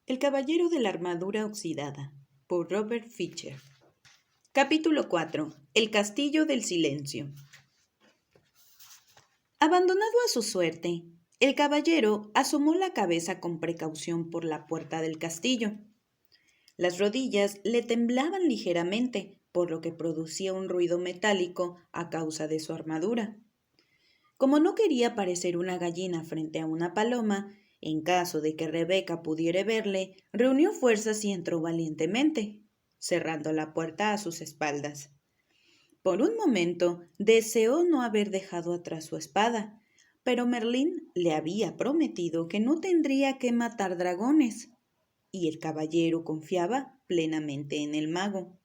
El caballero de la armadura oxidada, por Robert Fisher. Capítulo 4. El castillo del silencio. Abandonado a su suerte, el caballero asomó la cabeza con precaución por la puerta del castillo. Las rodillas le temblaban ligeramente, por lo que producía un ruido metálico a causa de su armadura. Como no quería parecer una gallina frente a una paloma, en caso de que Rebeca pudiera verle, reunió fuerzas y entró valientemente, cerrando la puerta a sus espaldas. Por un momento deseó no haber dejado atrás su espada, pero Merlín le había prometido que no tendría que matar dragones, y el caballero confiaba plenamente en el mago.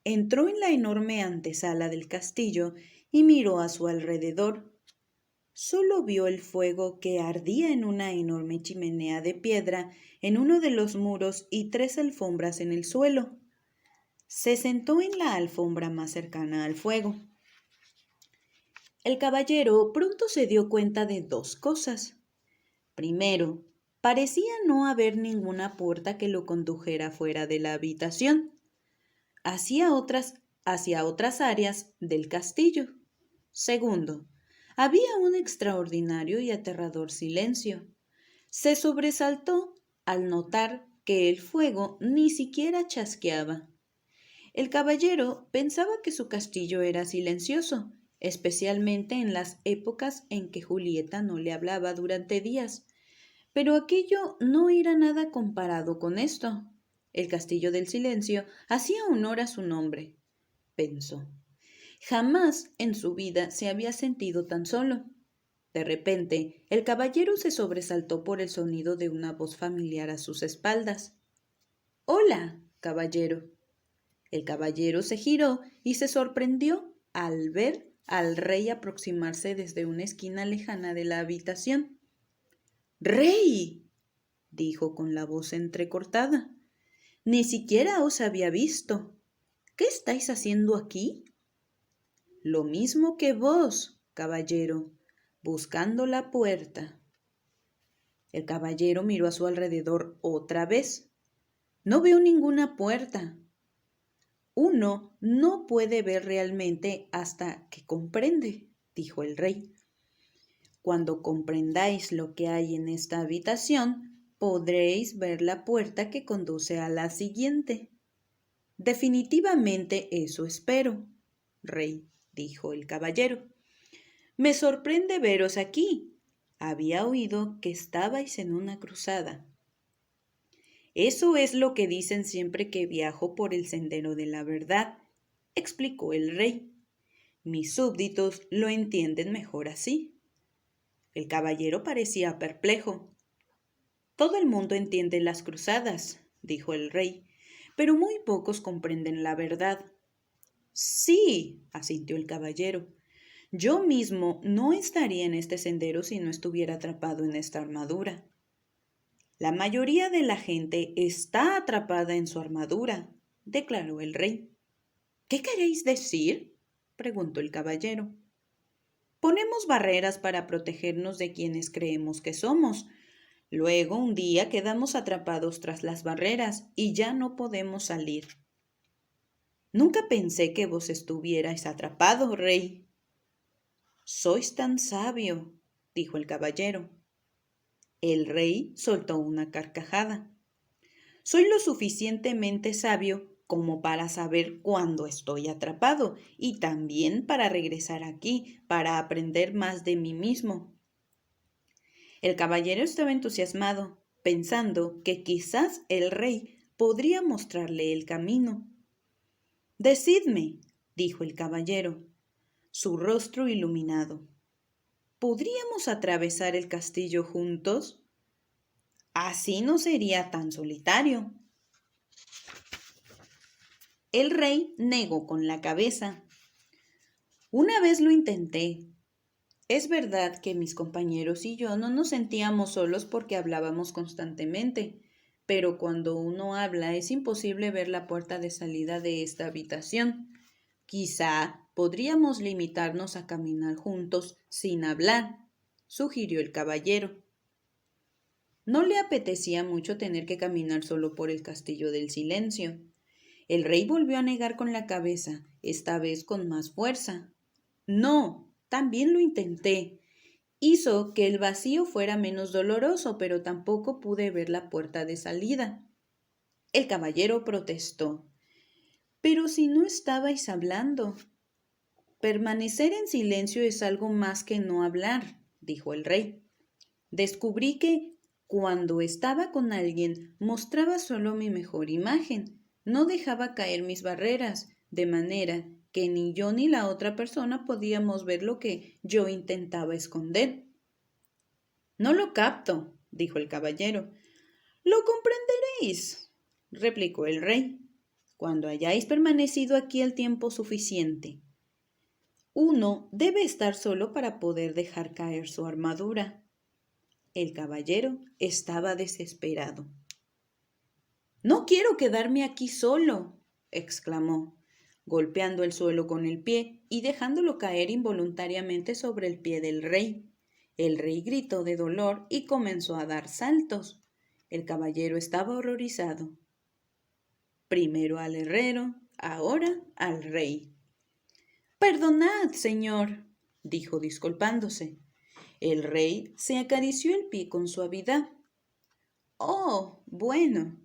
Entró en la enorme antesala del castillo y miró a su alrededor. Solo vio el fuego que ardía en una enorme chimenea de piedra en uno de los muros y 3 alfombras en el suelo. Se sentó en la alfombra más cercana al fuego. El caballero pronto se dio cuenta de 2 cosas. Primero, parecía no haber ninguna puerta que lo condujera fuera de la habitación, hacia otras áreas del castillo. Segundo, había un extraordinario y aterrador silencio. Se sobresaltó al notar que el fuego ni siquiera chasqueaba. El caballero pensaba que su castillo era silencioso, especialmente en las épocas en que Julieta no le hablaba durante días. Pero aquello no era nada comparado con esto. El castillo del silencio hacía honor a su nombre, pensó. Jamás en su vida se había sentido tan solo. De repente, el caballero se sobresaltó por el sonido de una voz familiar a sus espaldas. «Hola, caballero». El caballero se giró y se sorprendió al ver al rey aproximarse desde una esquina lejana de la habitación. «¡Rey!», dijo con la voz entrecortada. «Ni siquiera os había visto. ¿Qué estáis haciendo aquí?» «Lo mismo que vos, caballero, buscando la puerta». El caballero miró a su alrededor otra vez. «No veo ninguna puerta». «Uno no puede ver realmente hasta que comprende», dijo el rey. «Cuando comprendáis lo que hay en esta habitación, podréis ver la puerta que conduce a la siguiente». «Definitivamente eso espero, rey», dijo el caballero. «Me sorprende veros aquí. Había oído que estabais en una cruzada». «Eso es lo que dicen siempre que viajo por el sendero de la verdad», explicó el rey. «Mis súbditos lo entienden mejor así». El caballero parecía perplejo. «Todo el mundo entiende las cruzadas», dijo el rey, «pero muy pocos comprenden la verdad». «Sí», asintió el caballero. «Yo mismo no estaría en este sendero si no estuviera atrapado en esta armadura». «La mayoría de la gente está atrapada en su armadura», declaró el rey. «¿Qué queréis decir?», preguntó el caballero. «Ponemos barreras para protegernos de quienes creemos que somos. Luego, un día quedamos atrapados tras las barreras y ya no podemos salir». «Nunca pensé que vos estuvierais atrapado, rey». «Sois tan sabio», dijo el caballero. El rey soltó una carcajada. «Soy lo suficientemente sabio como para saber cuándo estoy atrapado y también para regresar aquí para aprender más de mí mismo». El caballero estaba entusiasmado, pensando que quizás el rey podría mostrarle el camino. «Decidme», dijo el caballero, su rostro iluminado, «¿podríamos atravesar el castillo juntos? Así no sería tan solitario». El rey negó con la cabeza. «Una vez lo intenté. Es verdad que mis compañeros y yo no nos sentíamos solos porque hablábamos constantemente, pero cuando uno habla es imposible ver la puerta de salida de esta habitación. Quizá podríamos limitarnos a caminar juntos sin hablar», sugirió el caballero. No le apetecía mucho tener que caminar solo por el castillo del silencio. El rey volvió a negar con la cabeza, esta vez con más fuerza. No, también lo intenté. Hizo que el vacío fuera menos doloroso, pero tampoco pude ver la puerta de salida. El caballero protestó. Pero si no estabais hablando. Permanecer en silencio es algo más que no hablar, dijo el rey. Descubrí que cuando estaba con alguien mostraba solo mi mejor imagen, no dejaba caer mis barreras, de manera que ni yo ni la otra persona podíamos ver lo que yo intentaba esconder. No lo capto, dijo el caballero. Lo comprenderéis, replicó el rey, cuando hayáis permanecido aquí el tiempo suficiente. Uno debe estar solo para poder dejar caer su armadura. El caballero estaba desesperado. No quiero quedarme aquí solo, exclamó, golpeando el suelo con el pie y dejándolo caer involuntariamente sobre el pie del rey. El rey gritó de dolor y comenzó a dar saltos. El caballero estaba horrorizado. Primero al herrero, ahora al rey. Perdonad, señor, dijo disculpándose. El rey se acarició el pie con suavidad. Oh, bueno,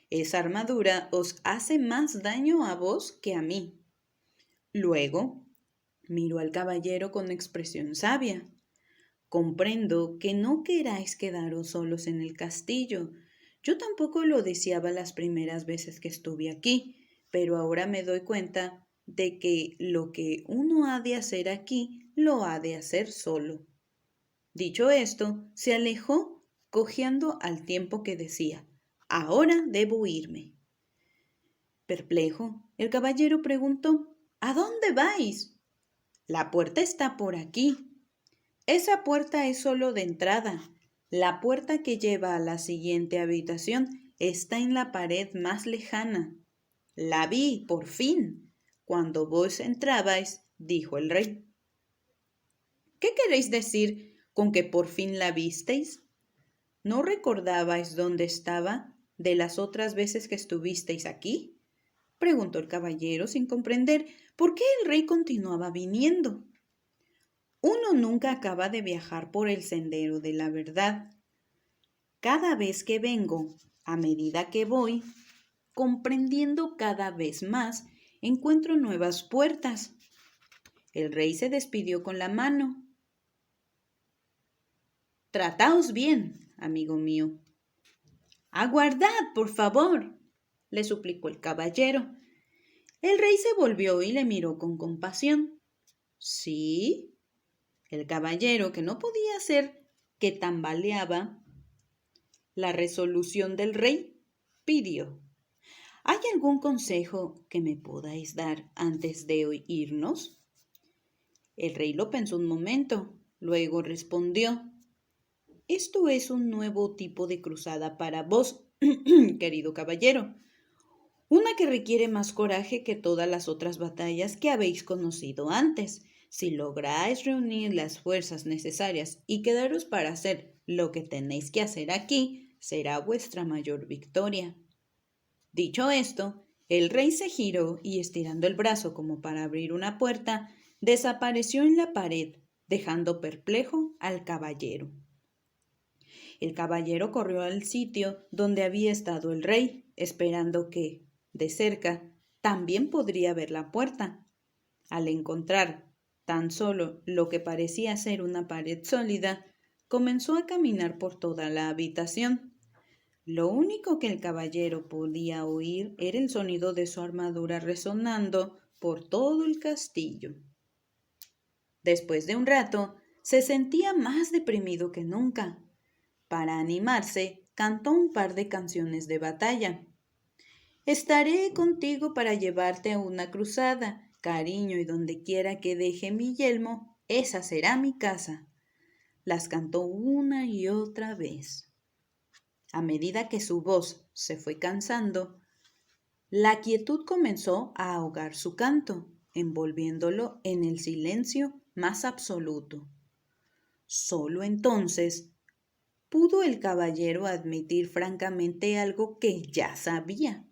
esa armadura os hace más daño a vos que a mí. Luego miró al caballero con expresión sabia. Comprendo que no queráis quedaros solos en el castillo. Yo tampoco lo deseaba las primeras veces que estuve aquí, pero ahora me doy cuenta de que lo que uno ha de hacer aquí, lo ha de hacer solo. Dicho esto, se alejó, cojeando al tiempo que decía, ahora debo irme. Perplejo, el caballero preguntó, ¿a dónde vais? La puerta está por aquí. Esa puerta es solo de entrada. La puerta que lleva a la siguiente habitación está en la pared más lejana. La vi, por fin, cuando vos entrabais, dijo el rey. ¿Qué queréis decir con que por fin la visteis? ¿No recordabais dónde estaba de las otras veces que estuvisteis aquí? Preguntó el caballero sin comprender por qué el rey continuaba viniendo. Uno nunca acaba de viajar por el sendero de la verdad. Cada vez que vengo, a medida que voy, comprendiendo cada vez más, encuentro nuevas puertas. El rey se despidió con la mano. Trataos bien, amigo mío. Aguardad, por favor, le suplicó el caballero. El rey se volvió y le miró con compasión. ¿Sí? El caballero, que no podía hacer que tambaleaba la resolución del rey, pidió. ¿Hay algún consejo que me podáis dar antes de irnos? El rey lo pensó un momento, luego respondió. Esto es un nuevo tipo de cruzada para vos, querido caballero. Una que requiere más coraje que todas las otras batallas que habéis conocido antes. Si lográis reunir las fuerzas necesarias y quedaros para hacer lo que tenéis que hacer aquí, será vuestra mayor victoria. Dicho esto, el rey se giró y estirando el brazo como para abrir una puerta, desapareció en la pared, dejando perplejo al caballero. El caballero corrió al sitio donde había estado el rey, esperando que, de cerca, también podría ver la puerta. Al encontrar tan solo lo que parecía ser una pared sólida, comenzó a caminar por toda la habitación. Lo único que el caballero podía oír era el sonido de su armadura resonando por todo el castillo. Después de un rato, se sentía más deprimido que nunca. Para animarse, cantó un par de canciones de batalla. Estaré contigo para llevarte a una cruzada, cariño, y donde quiera que deje mi yelmo, esa será mi casa. Las cantó una y otra vez. A medida que su voz se fue cansando, la quietud comenzó a ahogar su canto, envolviéndolo en el silencio más absoluto. Solo entonces pudo el caballero admitir francamente algo que ya sabía.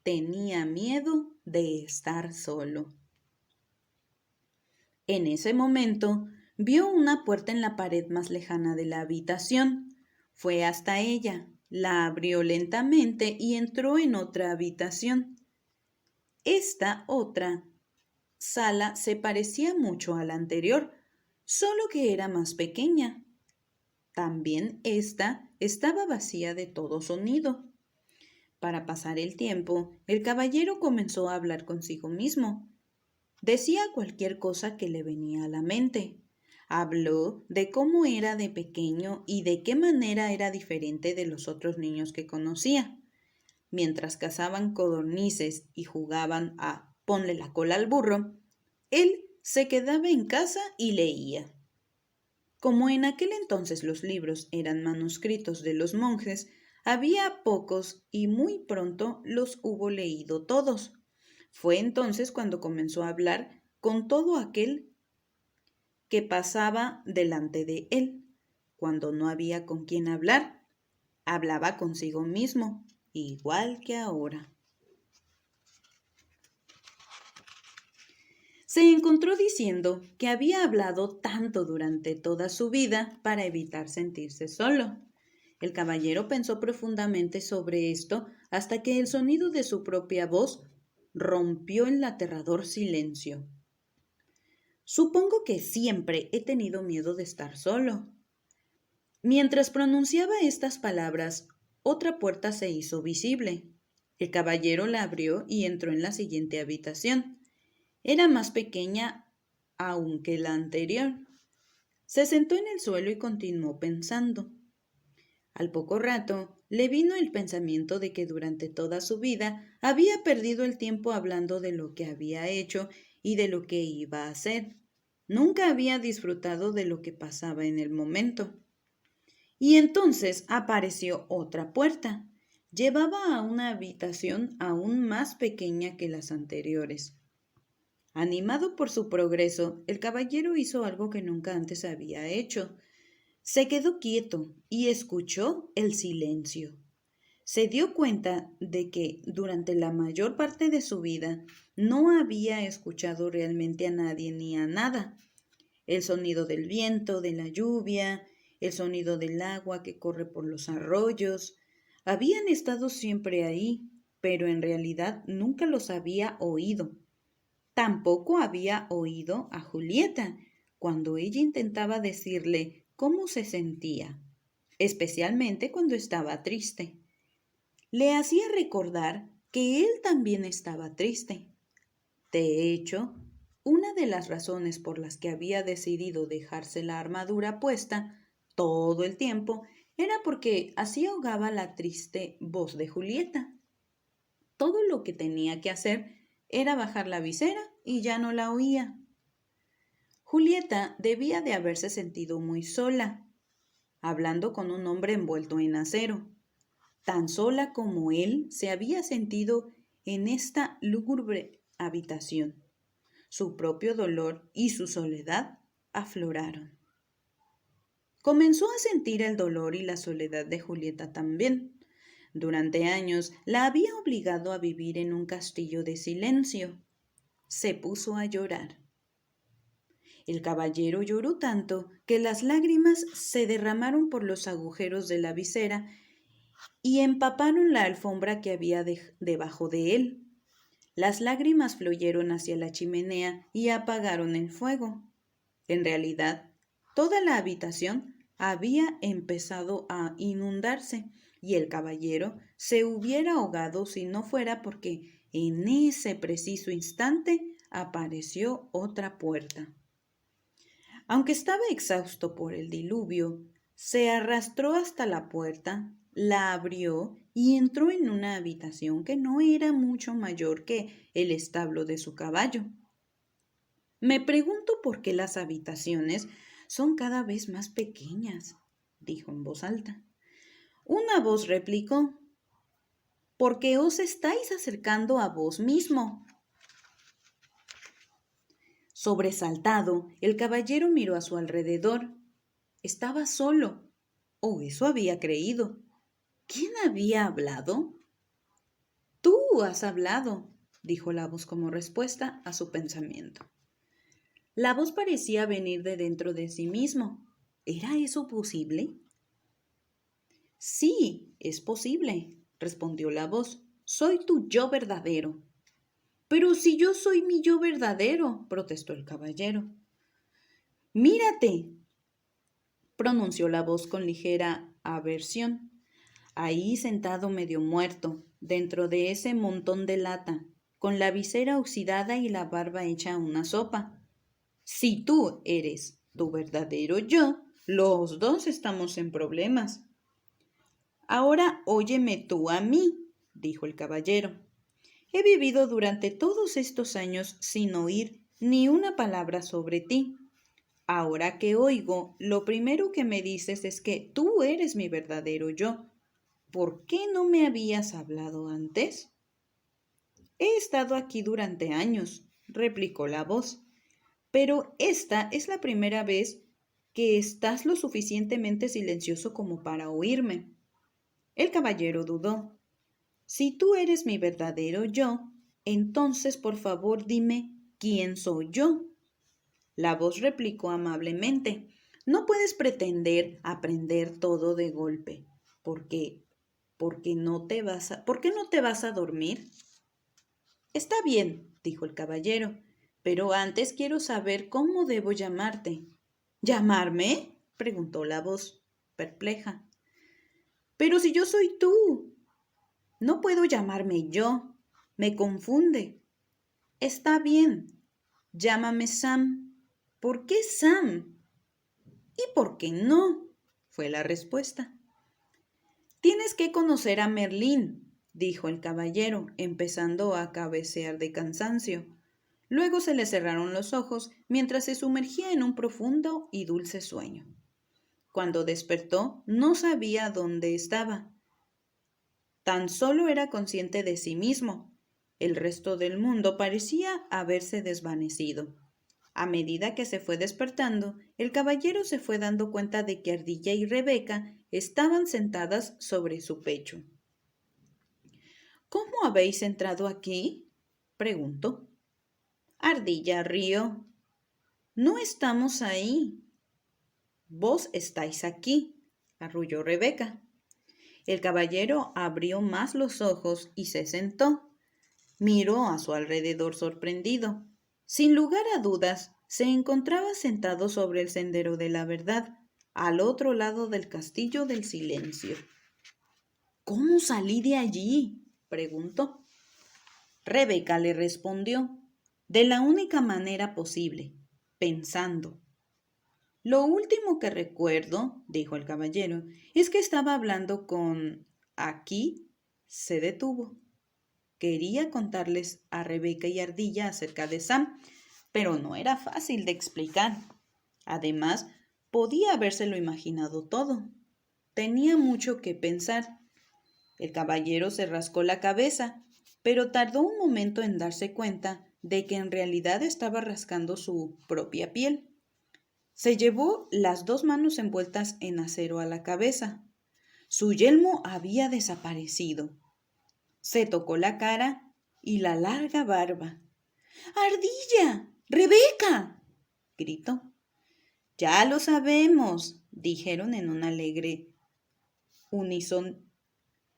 Tenía miedo de estar solo. En ese momento vio una puerta en la pared más lejana de la habitación. Fue hasta ella, la abrió lentamente y entró en otra habitación. Esta otra sala se parecía mucho a la anterior, solo que era más pequeña. También esta estaba vacía de todo sonido. Para pasar el tiempo, el caballero comenzó a hablar consigo mismo. Decía cualquier cosa que le venía a la mente. Habló de cómo era de pequeño y de qué manera era diferente de los otros niños que conocía. Mientras cazaban codornices y jugaban a ponle la cola al burro, él se quedaba en casa y leía. Como en aquel entonces los libros eran manuscritos de los monjes, había pocos y muy pronto los hubo leído todos. Fue entonces cuando comenzó a hablar con todo aquel que pasaba delante de él. Cuando no había con quién hablar, hablaba consigo mismo, igual que ahora. Se encontró diciendo que había hablado tanto durante toda su vida para evitar sentirse solo. El caballero pensó profundamente sobre esto hasta que el sonido de su propia voz rompió el aterrador silencio. Supongo que siempre he tenido miedo de estar solo. Mientras pronunciaba estas palabras, otra puerta se hizo visible. El caballero la abrió y entró en la siguiente habitación. Era más pequeña aún que la anterior. Se sentó en el suelo y continuó pensando. Al poco rato le vino el pensamiento de que durante toda su vida había perdido el tiempo hablando de lo que había hecho y de lo que iba a hacer. Nunca había disfrutado de lo que pasaba en el momento. Y entonces apareció otra puerta. Llevaba a una habitación aún más pequeña que las anteriores. Animado por su progreso, el caballero hizo algo que nunca antes había hecho. Se quedó quieto y escuchó el silencio. Se dio cuenta de que durante la mayor parte de su vida no había escuchado realmente a nadie ni a nada. El sonido del viento, de la lluvia, el sonido del agua que corre por los arroyos, habían estado siempre ahí, pero en realidad nunca los había oído. Tampoco había oído a Julieta cuando ella intentaba decirle cómo se sentía, especialmente cuando estaba triste. Le hacía recordar que él también estaba triste. De hecho, una de las razones por las que había decidido dejarse la armadura puesta todo el tiempo era porque así ahogaba la triste voz de Julieta. Todo lo que tenía que hacer era bajar la visera y ya no la oía. Julieta debía de haberse sentido muy sola, hablando con un hombre envuelto en acero, tan sola como él se había sentido en esta lúgubre habitación. Su propio dolor y su soledad afloraron. Comenzó a sentir el dolor y la soledad de Julieta también. Durante años la había obligado a vivir en un castillo de silencio. Se puso a llorar. El caballero lloró tanto que las lágrimas se derramaron por los agujeros de la visera y empaparon la alfombra que había debajo de él. Las lágrimas fluyeron hacia la chimenea y apagaron el fuego. En realidad, toda la habitación había empezado a inundarse y el caballero se hubiera ahogado si no fuera porque en ese preciso instante apareció otra puerta. Aunque estaba exhausto por el diluvio, se arrastró hasta la puerta, la abrió y entró en una habitación que no era mucho mayor que el establo de su caballo. Me pregunto por qué las habitaciones son cada vez más pequeñas, dijo en voz alta. Una voz replicó, porque os estáis acercando a vos mismo. Sobresaltado, el caballero miró a su alrededor. Estaba solo. o eso había creído. ¿Quién había hablado? Tú has hablado, dijo la voz como respuesta a su pensamiento. La voz parecía venir de dentro de sí mismo. ¿Era eso posible? Sí, es posible, respondió la voz. Soy tu yo verdadero. Pero si yo soy mi yo verdadero, protestó el caballero. Mírate, pronunció la voz con ligera aversión. Ahí sentado medio muerto, dentro de ese montón de lata, con la visera oxidada y la barba hecha una sopa. Si tú eres tu verdadero yo, los dos estamos en problemas. Ahora óyeme tú a mí, dijo el caballero. He vivido durante todos estos años sin oír ni una palabra sobre ti. Ahora que oigo, lo primero que me dices es que tú eres mi verdadero yo. ¿Por qué no me habías hablado antes? He estado aquí durante años, replicó la voz, pero esta es la primera vez que estás lo suficientemente silencioso como para oírme. El caballero dudó. Si tú eres mi verdadero yo, entonces por favor dime quién soy yo. La voz replicó amablemente. No puedes pretender aprender todo de golpe. ¿Por qué? ¿Por qué no te vas a dormir? Está bien, dijo el caballero, pero antes quiero saber cómo debo llamarte. ¿Llamarme? Preguntó la voz, perpleja. Pero si yo soy tú. No puedo llamarme yo. Me confunde. Está bien. Llámame Sam. ¿Por qué Sam? ¿Y por qué no? Fue la respuesta. Tienes que conocer a Merlín, dijo el caballero, empezando a cabecear de cansancio. Luego se le cerraron los ojos mientras se sumergía en un profundo y dulce sueño. Cuando despertó, no sabía dónde estaba. Tan solo era consciente de sí mismo. El resto del mundo parecía haberse desvanecido. A medida que se fue despertando, el caballero se fue dando cuenta de que Ardilla y Rebeca estaban sentadas sobre su pecho. ¿Cómo habéis entrado aquí? Preguntó. Ardilla rió. No estamos ahí. Vos estáis aquí, arrulló Rebeca. El caballero abrió más los ojos y se sentó. Miró a su alrededor sorprendido. Sin lugar a dudas, se encontraba sentado sobre el sendero de la verdad, al otro lado del castillo del silencio. ¿Cómo salí de allí? Preguntó. Rebeca le respondió, de la única manera posible, pensando. Lo último que recuerdo, dijo el caballero, es que estaba hablando con... Aquí se detuvo. Quería contarles a Rebeca y Ardilla acerca de Sam, pero no era fácil de explicar. Además, podía habérselo imaginado todo. Tenía mucho que pensar. El caballero se rascó la cabeza, pero tardó un momento en darse cuenta de que en realidad estaba rascando su propia piel. Se llevó las dos manos envueltas en acero a la cabeza. Su yelmo había desaparecido. Se tocó la cara y la larga barba. ¡Ardilla! ¡Rebeca! Gritó. Ya lo sabemos, dijeron en un alegre unísono.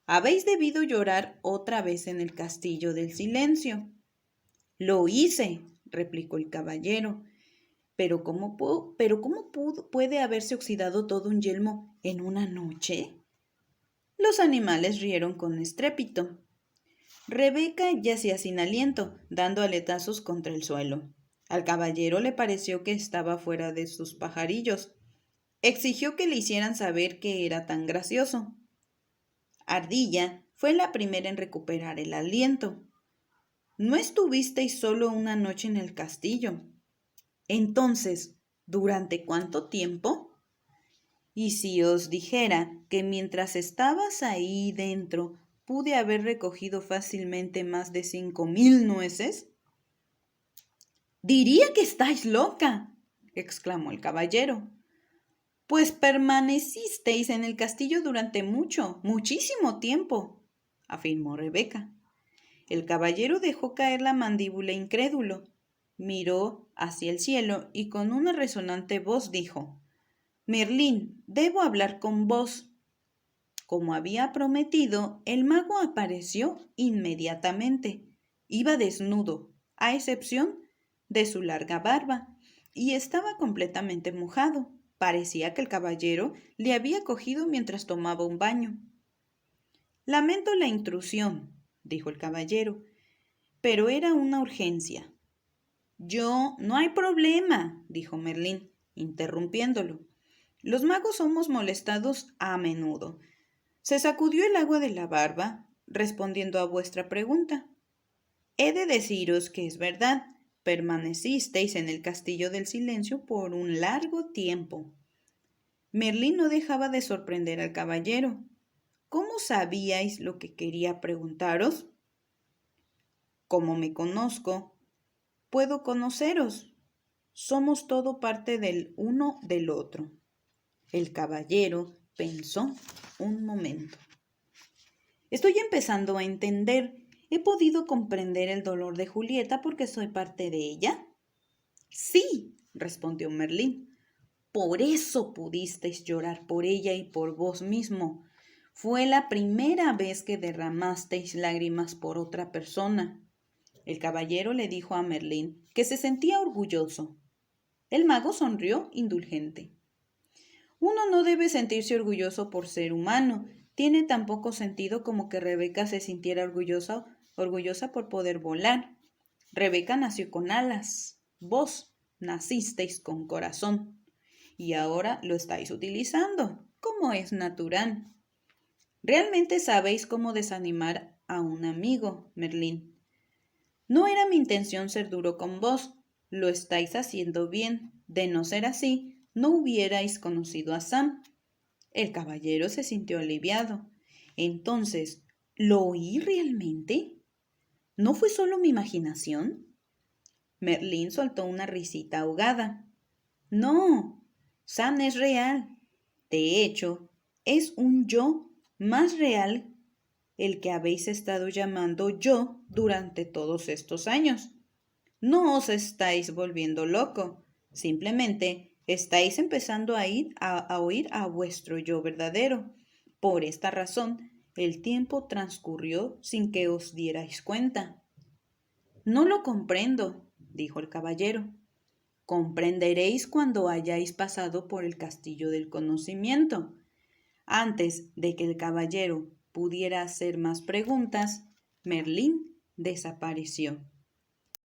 Habéis debido llorar otra vez en el castillo del silencio. Lo hice, replicó el caballero. Pero ¿cómo puede haberse oxidado todo un yelmo en una noche? Los animales rieron con estrépito. Rebeca yacía sin aliento, dando aletazos contra el suelo. Al caballero le pareció que estaba fuera de sus pajarillos. Exigió que le hicieran saber que era tan gracioso. Ardilla fue la primera en recuperar el aliento. No estuvisteis solo una noche en el castillo. Entonces, ¿durante cuánto tiempo? Y si os dijera que mientras estabas ahí dentro pude haber recogido fácilmente más de 5,000 nueces. Diría que estáis loca, exclamó el caballero. Pues permanecisteis en el castillo durante muchísimo tiempo, afirmó Rebeca. El caballero dejó caer la mandíbula incrédulo, miró hacia el cielo y con una resonante voz dijo: Merlín, debo hablar con vos. Como había prometido, el mago apareció inmediatamente. Iba desnudo, a excepción de su larga barba, y estaba completamente mojado. Parecía que el caballero le había cogido mientras tomaba un baño. Lamento la intrusión, dijo el caballero, pero era una urgencia. No hay problema, dijo Merlín, interrumpiéndolo. Los magos somos molestados a menudo. Se sacudió el agua de la barba, respondiendo a vuestra pregunta. He de deciros que es verdad, permanecisteis en el castillo del silencio por un largo tiempo. Merlín no dejaba de sorprender al caballero. ¿Cómo sabíais lo que quería preguntaros? Como me conozco, puedo conoceros. Somos todo parte del uno del otro. El caballero pensó un momento. Estoy empezando a entender. ¿He podido comprender el dolor de Julieta porque soy parte de ella? Sí, respondió Merlín. Por eso pudisteis llorar por ella y por vos mismo. Fue la primera vez que derramasteis lágrimas por otra persona. El caballero le dijo a Merlín que se sentía orgulloso. El mago sonrió indulgente. Uno no debe sentirse orgulloso por ser humano. Tiene tan poco sentido como que Rebeca se sintiera orgullosa por poder volar. Rebeca nació con alas. Vos nacisteis con corazón. Y ahora lo estáis utilizando, como es natural. Realmente sabéis cómo desanimar a un amigo, Merlín. No era mi intención ser duro con vos. Lo estáis haciendo bien. De no ser así, no hubierais conocido a Sam. El caballero se sintió aliviado. Entonces, ¿lo oí realmente? ¿No fue solo mi imaginación? Merlín soltó una risita ahogada. No, Sam es real. De hecho, es un yo más real el que habéis estado llamando yo durante todos estos años. No os estáis volviendo loco, simplemente estáis empezando a oír a vuestro yo verdadero. Por esta razón, el tiempo transcurrió sin que os dierais cuenta. No lo comprendo, dijo el caballero. Comprenderéis cuando hayáis pasado por el castillo del conocimiento. Antes de que el caballero pudiera hacer más preguntas, Merlín desapareció.